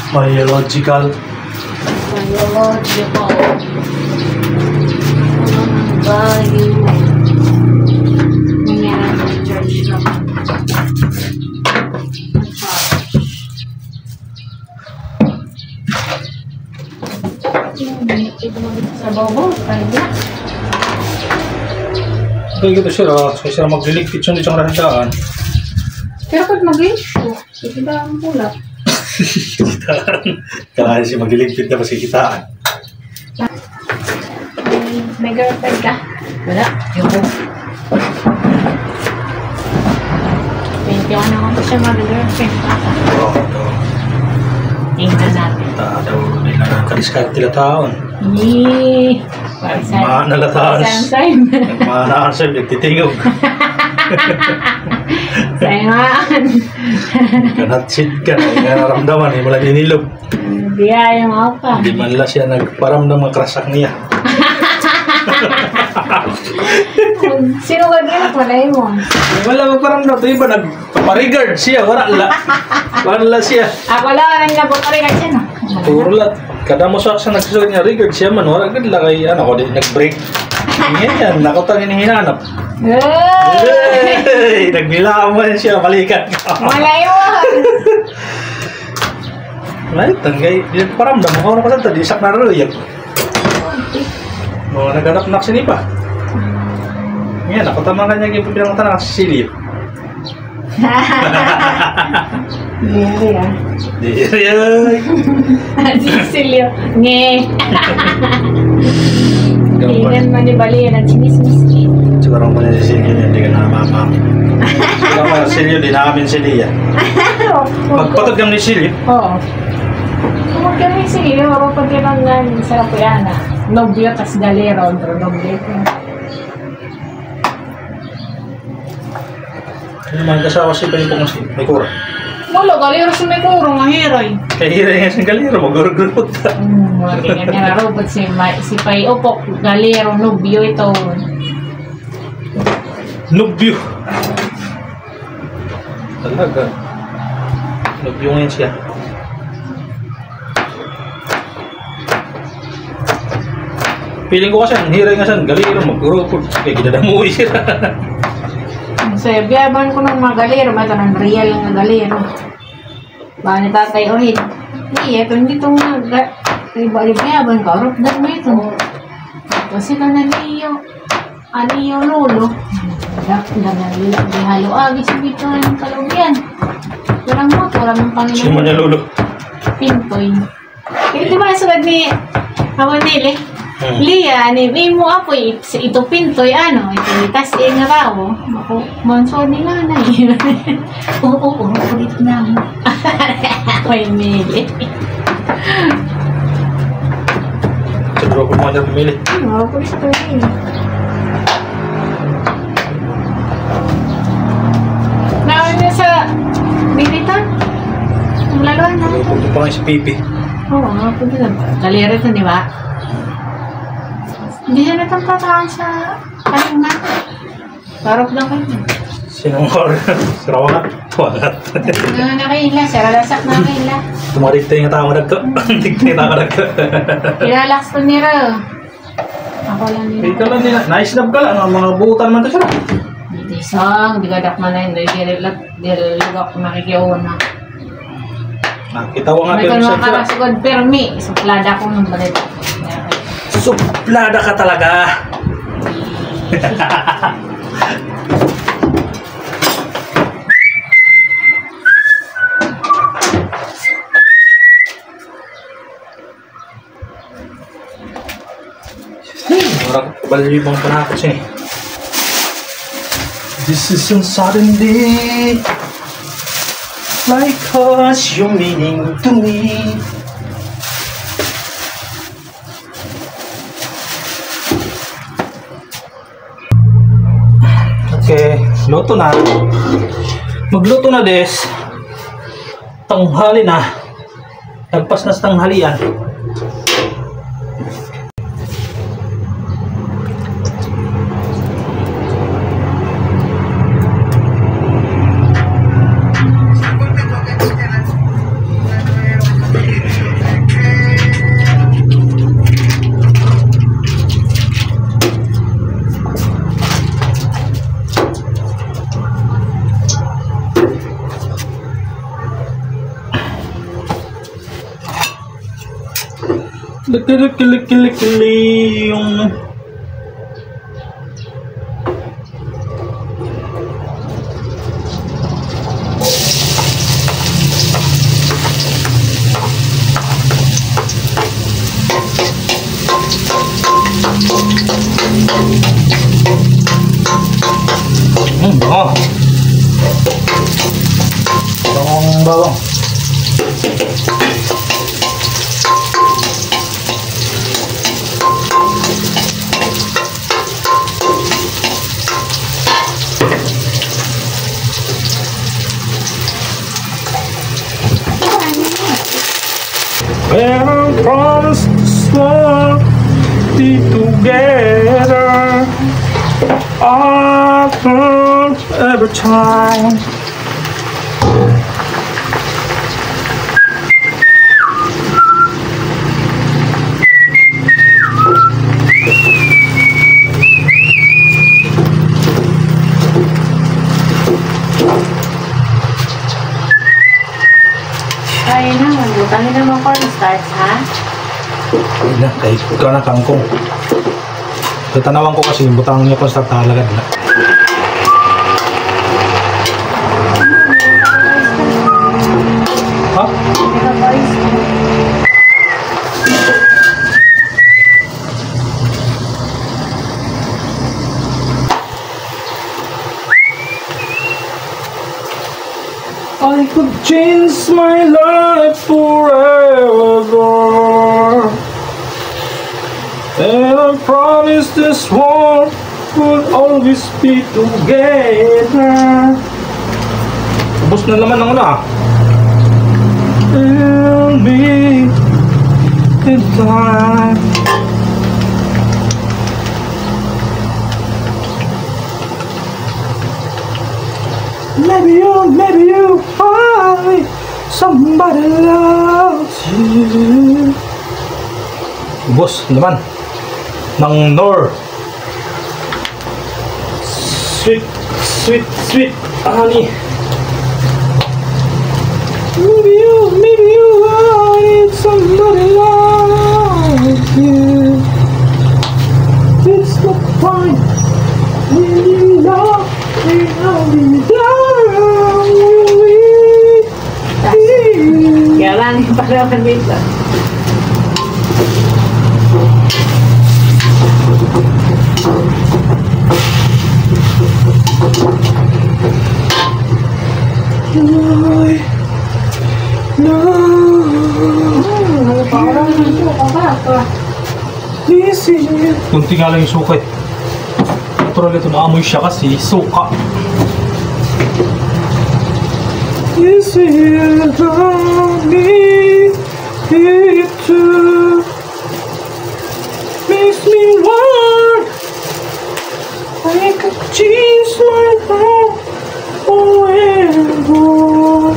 Biological. Biological. Bio. Nangyari ng church lang. Ito sa bobo, kaya. Kaya gitu sila, kaya sila magliligpit yung isang randaan. Pero pag mag-issue, ito ba ang pula? Kaya siya magliligpit na pasikitaan. May girlfriend ka? Wala. Yung 21 naman po siya mag-girlfriend. Oo, ito. Tingnan natin. Daw, hindi na nakadiskart tila taon. Yee! Nalataan. Sign. Nagmanaan siya, nagtitingog. Sayang. Kanatsid ka, nararamdaman, hindi mo lang inilog. Hindi ayaw ako pa. Hindi man lang siya nagparamdam ng krasak niya. Sino ka gina? Walay mo. Wala magparamdam. Ito iba, nagpaparigard siya. Wala siya. Wala nang nagpaparigard siya, no? Puro lang. Kada mo sa nagsusulit niya, rigard siya man. Wala gad lang kay, ako din, nag-break. Yan, nakotang hinahanap. Hey! Nagbilaman siya, balikan ka. Walay mo. Right, tanggay. Paramdam mo ako na di isak na rin. Mga naghanap na kasi pa. Yan, ako tama kanya yung pinamata na kasi silip. Hindi ah. Di ay. Sisilyo. Nge. Inan mo ni Bali, nagsinis-mis. Siguro mo na si Silyo niya, hindi ka na mamam. Siguro mo si Silyo, di namin si Lia. Magpatod kang ni Silyo? Oo. Huwag kami Silyo, kapag kinangan sa Rapuyana. Nobyo, tas galero, nobyo. Ano man kasawa si Payo kung may kura? Wala, galero sa may kurong, mahiray. Kaya hiray nga siyang galero, mag-gurgurot ka. Ganyan nga robot si Payo po, galero, nobyo ito. Nubyo. Talaga. Nubyo ngayon siya. Piling ko kasi, ang hiray nga siyang galero, mag-gurgurot. Kaya ginadamuwi siya. So, biyaban ko ng mga galero, ito ng real nga galero. Ba ni tatay, oh, hindi, ito hindi itong biyaban ka, orot na mo ito. Kasi ka na niyo lolo. Di halo agi sa dito ng kalugyan. Walang mo, walang Panginoon. Sino niya lolo? Pintoy. Kaya di ba sagad ni Awanili? Lia, ni mo ako ito Pintoy, ano, ito itas nga raw. Ako, monso ni nanay. Oo, ulit na mo. May mili. Siguro ko mga dyan pumili. Oo, pulis ko rin. Naon niya sa bilitan? Ang laluan na. Ito pa nga si Pipi. Oo, nga po din. Kalira ito, di ba? Hindi siya natampataan sa kanina. Parok lang kayo. Sinong or? Sarawangat? Wagat. Nakahila, saralasak na nakahila. Tumarigtay nga tao nagto. Tigtay na ako nagto. Ilalaks ko nila. Ako lang nila. Ito lang din. Naisnab ka lang. Ang mga buutan man ito siya. Hindi isang, di gadak man na yun. Dilagak ko nakikiyawan na. Nakita ko nga May pero kanwa siya ka siya. kasugod permi. Suplada ko ng balit. Suplada ka talaga. Orang balik bang penakut sini. This is a sudden day, like cause you're meaning to me. Okay, luto na. Magluto na des. Tanghali na. Nagpas na sa tanghalian. Likili yung bango. Bangong bawang. And I promise to swap be together often every time. Kaya na, magbutangin naman cornstarch, ha? Ay na, kahit ikaw na kangkong. Tatanawan ko kasi butang niya kung sa talaga na. Ha? I could change my life forever, and I promise this world will always be together. Ubus na naman ng una. It'll be in time. Maybe you find somebody loves you. Ubos naman ng Nor. Sweet honey. Maybe you find somebody loves you. It's the point when you love me, Kaya lang yung palaman dito. Kunti nga lang yung suka eh. Natural ito, naamoy siya kasi suka. You see you love me, it too makes me want I could change my life forever.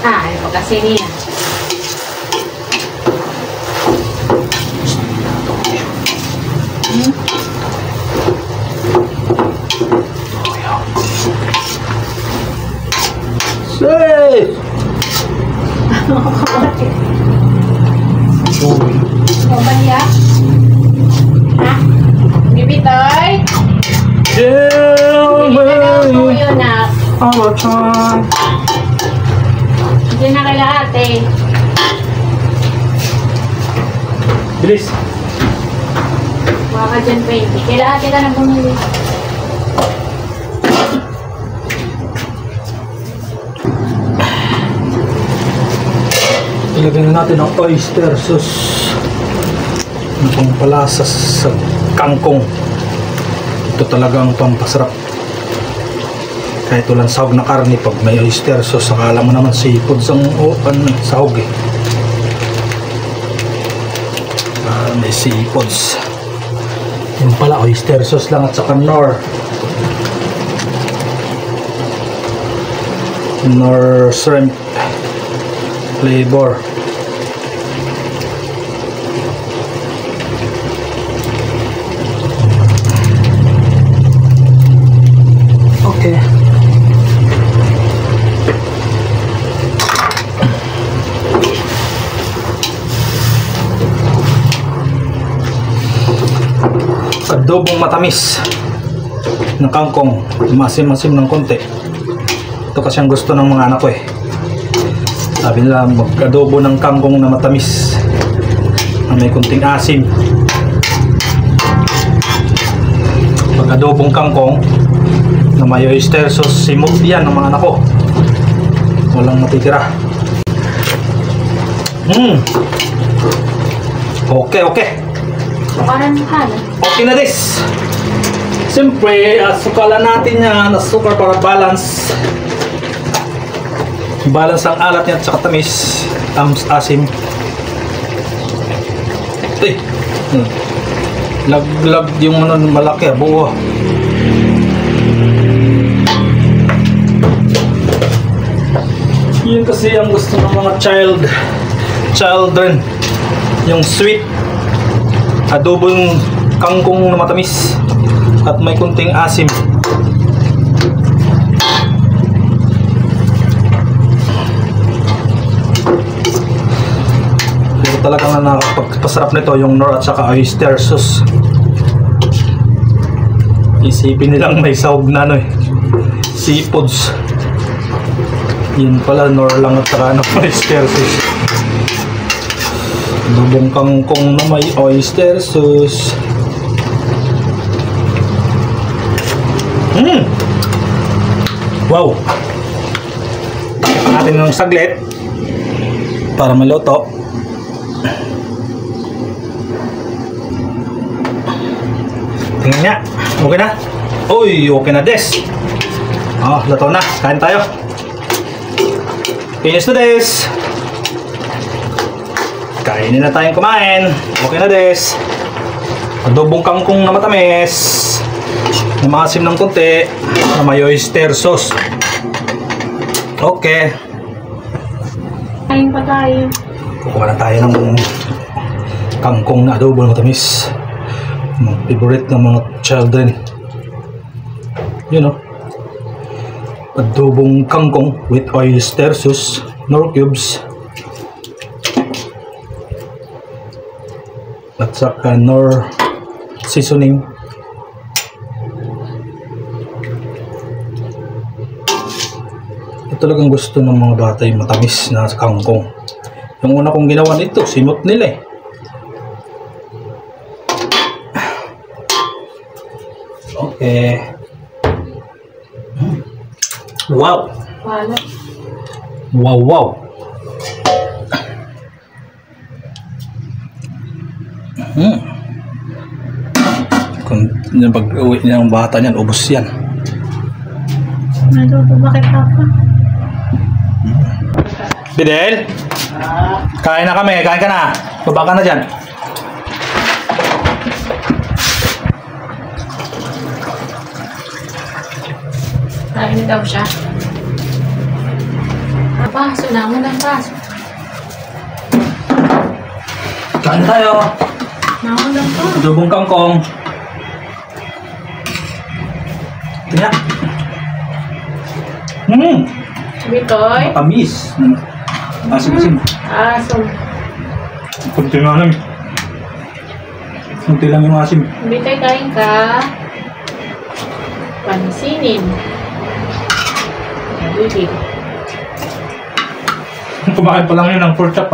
Ano kasi niya? Safe! Baliak? Ha? Bibitoy? Tell Hindi na daw po me yun na. our time. Hindi na kay ate. Bilis! Mga ka dyan 20. Kaya ate ka na bumili. Ilagyan na natin ang oyster sauce. Ano pang palasa sa kangkong. Ito talaga ang pampasarap. Kahit walang sahog na karne, pag may oyster sauce, akala mo naman seafood sahog eh. May seafoods. Yung pala, oyster sauce lang at saka Nor shrimp flavor. adobong matamis na kangkong, masim-masim ng konti. Ito kasi ang gusto ng mga anak ko eh. Sabi nila mag-adobo ng kangkong na matamis na may konting asim. Pag-adobong kangkong na may oyster sauce, simot yan ng mga anak ko. Walang matitira. Okay. Sukaran mo ka. Okay na this. Siyempre, sukalan natin yan. Asukar para balance. Balance ang alat niya at saka tamis. Asim. Ay! Lag yung malaki. Buo. Yun kasi ang gusto ng mga children. Yung sweet. Adobong kangkong na matamis. At may kunting asim. Pero talagang nakapagpasarap nito yung nor at saka oyster sauce. Isipin nilang may sahog na seafoods. Yun pala, nor lang at saka oyster sauce. Adobong kangkong na may oyster sauce. Wow! Natin ng saglit para maluto. Tingnan niya. Okay na? Uy! Okay na des! Luto na. Kain tayo. Finish na des! Kainin na tayong kumain. Okay na des! Adobong kangkong na matamis. Na maasim ng konti. Na may oyster sauce. Okay. Kain pa tayo. Kukuha na tayo ng kangkong na adobo na matamis. Mga favorite ng mga children. You know. Adobong kangkong with oyster sauce, nor cubes. At saka nor seasoning. Talagang gusto ng mga bata yung matamis na kangkong. Yung una kong ginawa nito, simot nila eh. Okay. Wow! Wala. Wow! Kung pag-uwi niya ng bata niyan, ubos yan. Naluto bakit ako? Fidel? Kain na kami. Kain ka na. Baba ka na dyan. Kain daw siya. Paso na mo ng paso. Kain tayo. Nakulang pa. Adobong kangkong. Tingnan. Bitoy. Matamis. Asim-asim. Aso. Kunti lang. Kunti lang yung asim. Bitoy, kain ka. Pansinin. Bibig. Kumain pa lang yun ng pork chop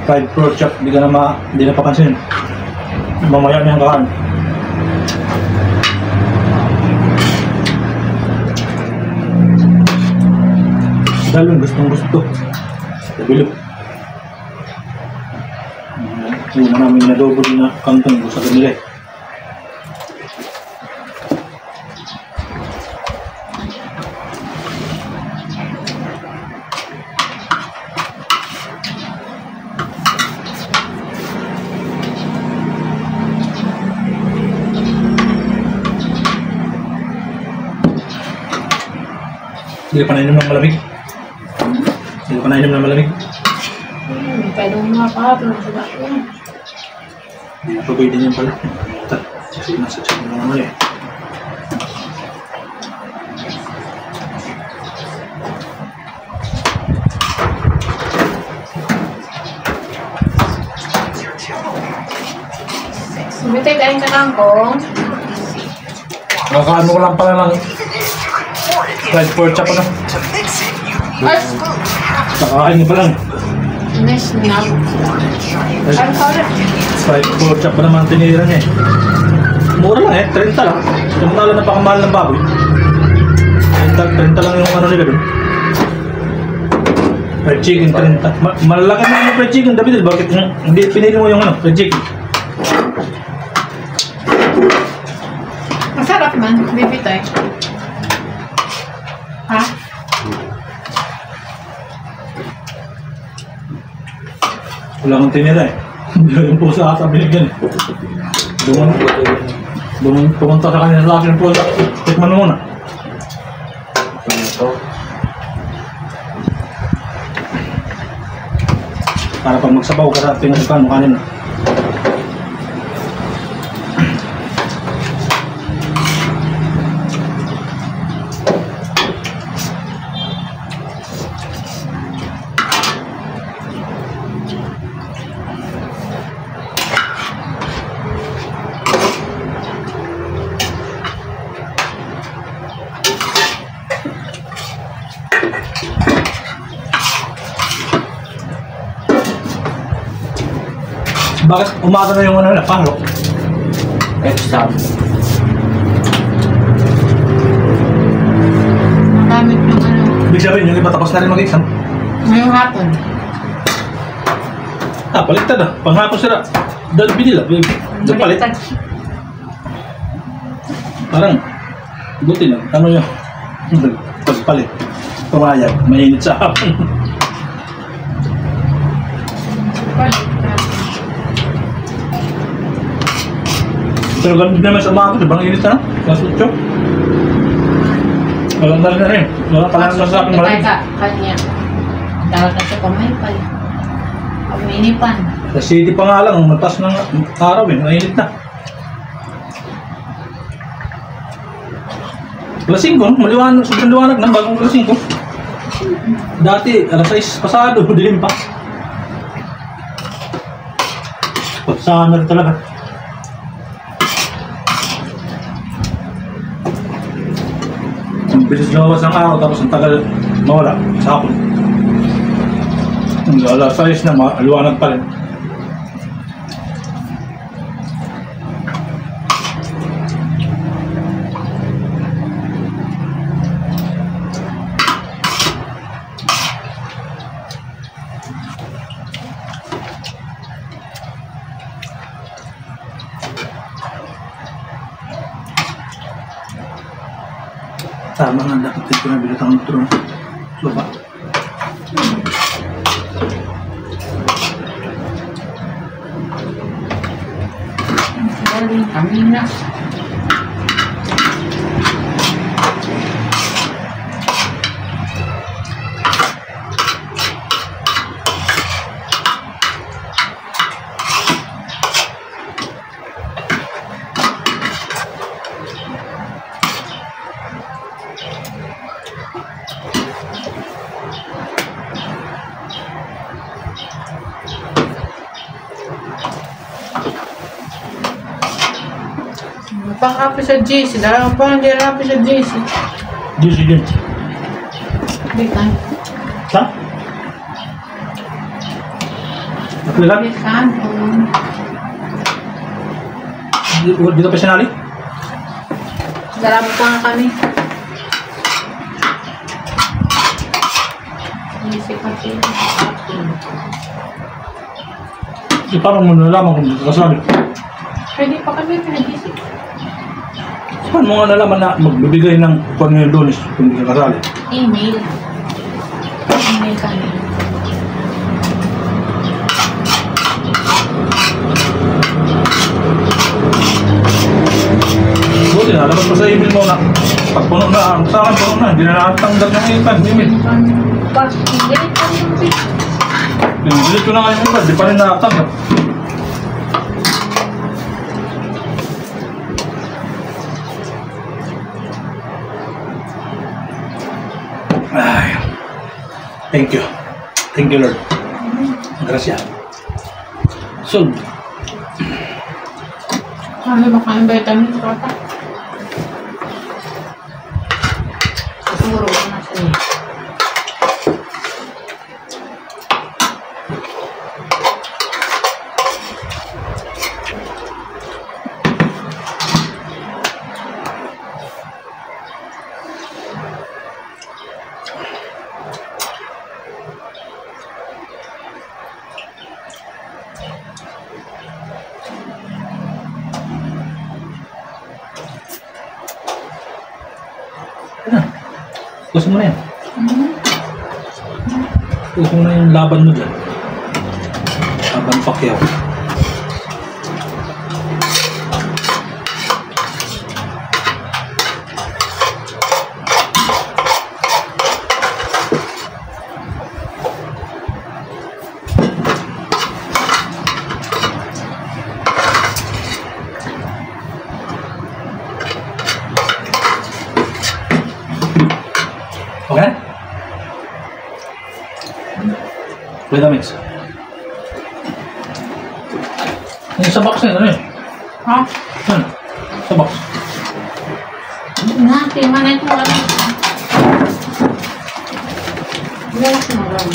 Fried pork chop. Hindi na papansin. Mamaya na yung kakaan. Dahil gustong gusto. Bilog. Yung namin nadobo din na kangkong sa kanila eh. Hindi ka pa nainom ng malamig. Hindi ka nainom ng malamig. Pwede mo mga kahapon sa baso. Hindi na pa pwede niyan pala. Kasi nasa chat mo naman eh. Bumiti tayong kangkong. Nakakaano ko lang pala ng fried pork chop ano. Ay! Nakakain niyo pa lang. Nice na. Ano ka ulit? Fried pork chop pa naman tinira niya eh. Mura lang eh, 30 lang. Samantala napakamahal ng baboy. 30 lang yung ano nila doon. Fried chicken, 30. Malaki na yung fried chicken, David. Bakit hindi pinili mo yung ano, fried chicken? Masarap man, baby tayo. Ha? Wala kang tinira eh. Yung pusa ata binigyan eh. Pumunta sa kanila sa akin yung pusa. Tikman mo muna. Para pag magsabaw ka sa pinasukan mo kanina. Bakit umaga na yung ano na palo? Extra. Magamit ng ano. Ibig sabihin yung iba tapos na rin mag-exam. Ngayong hapon. Paliktad ah. Panghapon sila. Dahil binila. Palit. Baliktad. Parang buti na. Ano yung pagpalit. Pumayag. Mainit sa hapon. Baliktad. Pero ganun din naman sa umaga. Sobrang init na. Nasa 8. Wala na rin na rin. Wala pala na sa akin malamig. Kanya. Tawag na siya pamaypay. Pagminipan. Sa city pa nga lang. Matas ng araw eh. Mainit na. Alas 5, maliwanag, sobrang liwanag na bagong alas 5. Dati, alas 6 pasado, dilim pa. Pagsama rin talaga. Ang bilis lumabas ng araw, tapos ang tagal mawala sa hapon. Alas 6 na, maliwanag pa rin. Tama nga, dapat ito na bilat ang drone. Lupa. Galing kami na. Pang-happy sa JC. Dahil pa hindi happy sa JC. Juicy din. Bitan. Ha? Nakulilan? Bitan. Di ka pa sinali? Darami pa nga kami. JC kasi. Paano mo nalaman kung di ka kasali? Pwede pa kami pinag-JC. Paano mo nga nalaman na magbibigay ng kung ano yung donis kung di ka kasali? Email. Email kami. Buti na, labas pa sa email mo na pag puno na, sa akin puno na, hindi na nakatanggap ng email. Galit kami yung pizza. Delete ko na nga yung email, di pa rin nakatanggap. Ay, thank you. Thank you, Lord. Gracias. So, Kami makain vitamins ko pa. Siguro ko na siya. Gusto mo na yan. Gusto mo na yung laban mo dyan. Laban Pacquiao. Okay? Vitamins. Yung sa box na yun, ano yun? Ha? Yan. Sa box. Nanti, mana itu ano? Relax mo lang.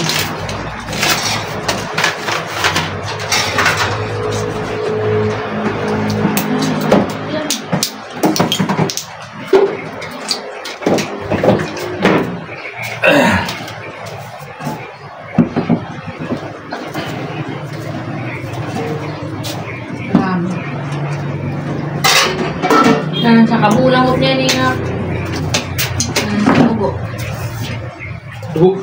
Dan sa kabulang ko niya ni nga. Sa dugo. Dugo.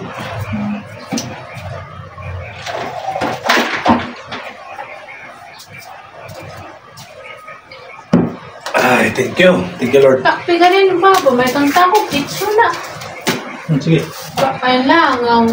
Ay, thank you. Thank you, Lord. Takpi ka rin pa po. May kanta ko. Kitso na. Sige. Kailangan.